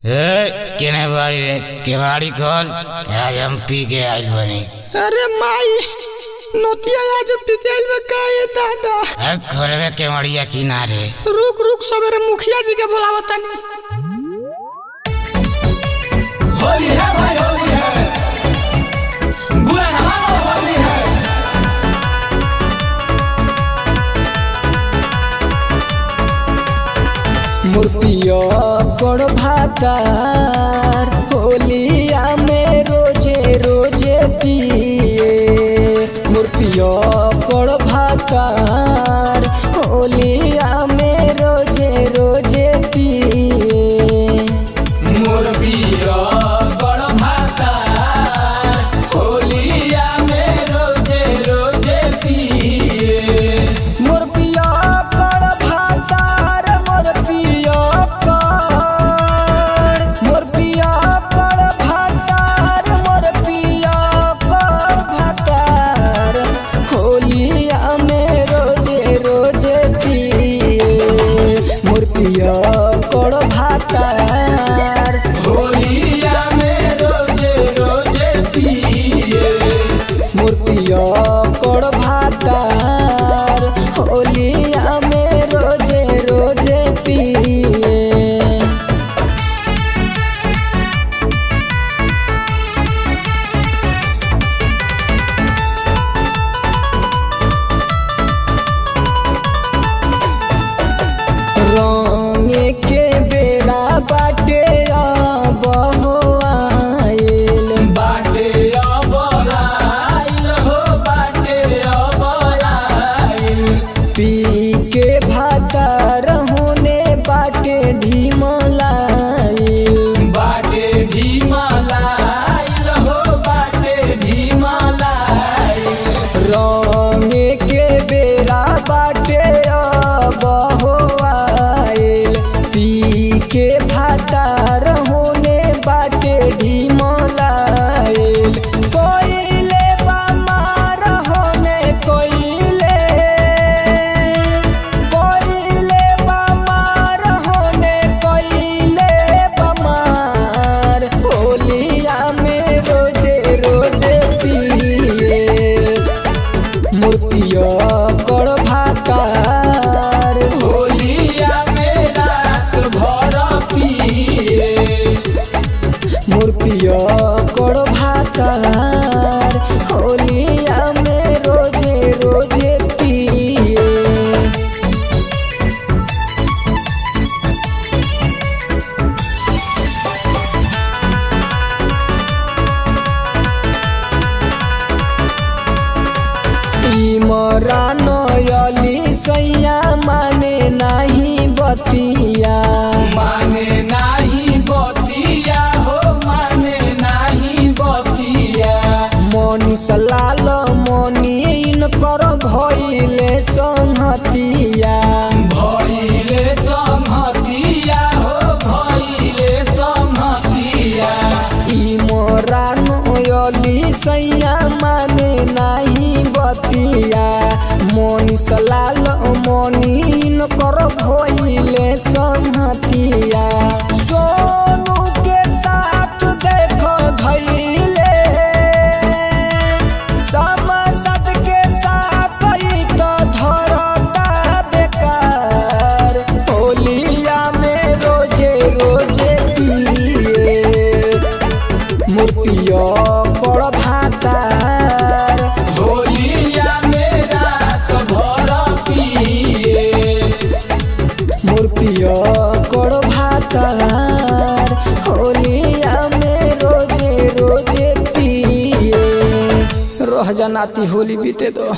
केने बाड़ी रे केवाड़ी खोल। आज हम पी के आइल बनी। अरे माई नोतिया आज पी के आइल बा का ये दादा। खोलवे केवड़िया किनारे। रुक रुक सवेरे मुखिया जी के बुलावतानी। होली है भाई होली है, बुरा ना मानो होली है। मूर्तिया बड़ भातार होलिया में रोजे रोजे पिए। मूर्तिया बड़ भातार होलिया में रोजे रोजे पिए। मूर्तिया बड़ भातार होलिया में रोजे रोजे पिए। मूर्तिया बड़ भातार मोर पिया कर भातार होलिया में रोजे रोजे पिए। मूर्तिया कर भातार होलिया में रोजे रोजे पिए। के बेरा बाटे अब आइल बाटे अब आइल हो बाटे अब आइल। पी के भातार होने बाटे ढीमलाइल बाटे ढीमलाइल हो बाटे ढीमलाइल। रंग के बेरा बाटे अब के भातार होने बाटे ढीमलाइल। कोइले बमार होने कोइले बमार होने कोइले बमार। होलिया में रोजे रोजे पिए। मूर्तिया कर भातार होलिया में रात भर पिए। मूर्तिया कर भातार होलिया में रोजे रोजे पिए। इमरान अली सैया माने नहीं बतिया। माने नहीं बतिया हो माने नहीं बतिया। मनीष लाल मनीन कर भइले संहतिया। भइले संहतिया हो भइले संहतिया। इमरान अली सैया माने नहीं बतिया। मनीष लाल मनीन कर भइले संहतिया। सोनू के साथ देखो धइले समसद के साथ ही तो धरता बेकार। होलिया में रोजे रोजे पिए। मूर्तिया कर भातार होलिया में रात भर पिए। मूर्तिया कर भातार होलिया में रोजे रोजे पिए। रह जनाती होली बीते दो।